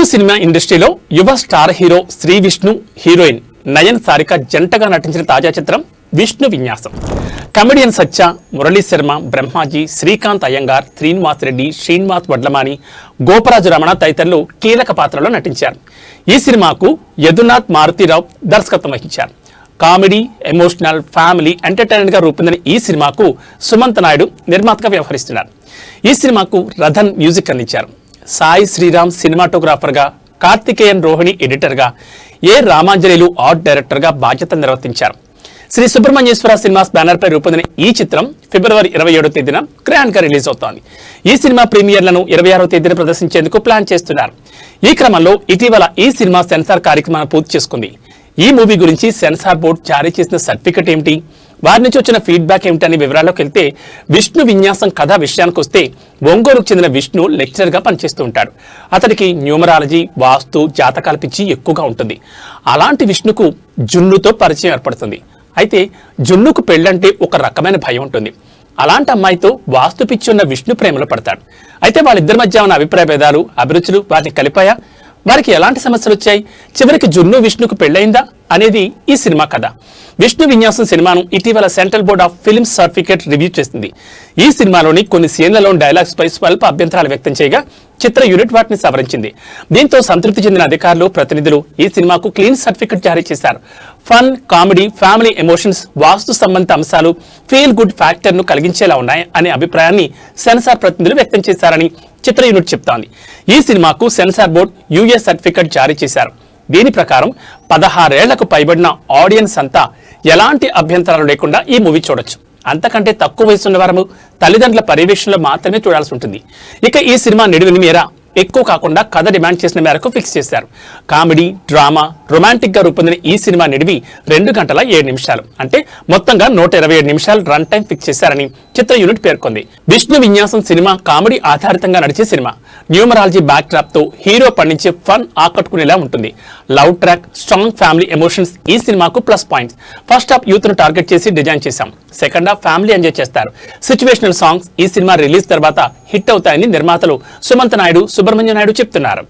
Telugu cinema ఇండస్ట్రీలో యువ star hero Shri Vishnu, heroine Nayan Sarika జంటగా నటించిన తాజా చిత్రం విష్ణు విన్యాసం. కమెడియన్ సత్య, మురళీ శర్మ, బ్రహ్మాజీ, శ్రీకాంత్ అయ్యంగార్, శ్రీనివాస్ రెడ్డి, శ్రీనివాస్ వడ్లమాని, గోపరాజు రమణ తదితరులు కీలక పాత్రలో నటించారు. ఈ సినిమాకు యదునాథ్ మారుతీరావు దర్శకత్వం వహించారు. కామెడీ, ఎమోషనల్, ఫ్యామిలీ ఎంటర్టైనర్ గా రూపొందిన ఈ సినిమాకు సుమంత్ నాయుడు నిర్మాతగా వ్యవహరిస్తున్నారు. ఈ సినిమాకు రథన్ మ్యూజిక్ అందించారు. సాయి శ్రీరామ్ సినిమాటోగ్రాఫర్గా, కార్తికేయన్ రోహిణి ఎడిటర్గా, ఏ రామాంజనేయులు ఆర్ట్ డైరెక్టర్గా బాధ్యత నిర్వర్తించారు. శ్రీ సుబ్రహ్మణ్యేశ్వర సినిమాస్ బ్యానర్పై రూపొందిన ఈ చిత్రం ఫిబ్రవరి 27వ తేదీన గ్రాండ్గా రిలీజ్ అవుతోంది. ఈ సినిమా ప్రీమియర్లను 26వ తేదీన ప్రదర్శించేందుకు ప్లాన్ చేస్తున్నారు. ఈ క్రమంలో ఇటీవల ఈ సినిమా సెన్సార్ కార్యక్రమాన్ని పూర్తి చేసుకుంది. ఈ మూవీ గురించి సెన్సార్ బోర్డు జారీ చేసిన సర్టిఫికెట్ ఏమిటి, వారి నుంచి వచ్చిన ఫీడ్బ్యాక్ ఏమిటనే వివరాల్లోకి వెళ్తే, విష్ణు విన్యాసం కథ విషయానికి వస్తే ఒంగోలుకు చెందిన విష్ణు లెక్చరర్గా పనిచేస్తూ ఉంటాడు. అతడికి న్యూమరాలజీ, వాస్తు, జాతకాల పిచ్చి ఎక్కువగా ఉంటుంది. అలాంటి విష్ణుకు జున్నుతో పరిచయం ఏర్పడుతుంది. అయితే జున్నుకు పెళ్ళంటే ఒక రకమైన భయం ఉంటుంది. అలాంటి అమ్మాయితో వాస్తు పిచ్చి ఉన్న విష్ణు ప్రేమలో పడతాడు. అయితే వాళ్ళిద్దరి మధ్య ఉన్న అభిప్రాయ భేదాలు, అభిరుచులు వాటిని కలిపాయా, వారికి ఎలాంటి సమస్యలు వచ్చాయి, చివరికి జున్ను విష్ణుకు పెళ్ళయిందా అనేది ఈ సినిమా కథ. విష్ణు విన్యాసం సినిమాను ఇటీవల central board of films certificate review చేసింది. ఈ సినిమాలోని కొన్ని సీన్లలోని డైలాగ్స్ పై స్వల్ప అభ్యంతరాలు వ్యక్తం చేయగా చిత్ర యూనిట్ వాటిని సవరించింది. దీంతో సంతృప్తి చెందిన అధికారులు, ప్రతినిధులు ఈ సినిమాకు క్లీన్ సర్టిఫికేట్ జారీ చేశారు. ఫన్, కామెడీ, ఫ్యామిలీ ఎమోషన్స్, వాస్తు సంబంధిత అంశాలు ఫీల్ గుడ్ ఫ్యాక్టర్ ను కలిగించేలా ఉన్నాయి అనే అభిప్రాయాన్ని సెన్సార్ ప్రతినిధులు వ్యక్తం చేశారని చిత్ర యూనిట్ చెప్తోంది. ఈ సినిమాకు సెన్సార్ బోర్డు యుఏ సర్టిఫికేట్ జారీ చేశారు. దీని ప్రకారం 16 ఏళ్లకు పైబడిన ఆడియన్స్ అంతా ఎలాంటి అభ్యంతరాలు లేకుండా ఈ మూవీ చూడొచ్చు. అంతకంటే తక్కువ వయసున్న వారు తల్లిదండ్రుల పర్యవేక్షణలో మాత్రమే చూడాల్సి ఉంటుంది. ఇక ఈ సినిమా నిడివిని మేర ఎక్కువ కాకుండా కథ డిమాండ్ చేసిన మేరకు ఫిక్స్ చేశారు. కామెడీ, డ్రామా, రొమాంటిక్ గా రూపొందిన ఈ సినిమా నిడివి 2 గంటల 7 నిమిషాలు, అంటే మొత్తంగా 127 నిమిషాలు రన్ టైం ఫిక్స్ చేశారని చిత్ర యూనిట్ పేర్కొంది. విష్ణు విన్యాసం సినిమా కామెడీ ఆధారితంగా నడిచే సినిమా. న్యూమరాలజీ బ్యాక్ డ్రాప్ తో హీరో పండించే ఫన్ ఆకట్టుకునేలా ఉంటుంది. Love track, strong family emotions ఈ సినిమాకు plus points. First half youth ను టార్గెట్ చేసి డిజైన్ చేశాం. సెకండ్ హాఫ్ ఫ్యామిలీ ఎంజాయ్ చేస్తారు. సిచ్యువేషనల్ సాంగ్స్ ఈ సినిమా రిలీజ్ తర్వాత హిట్ అవుతాయని నిర్మాతలు సుమంత్ నాయుడు, సుబ్రహ్మణ్య నాయుడు చెప్తున్నారు.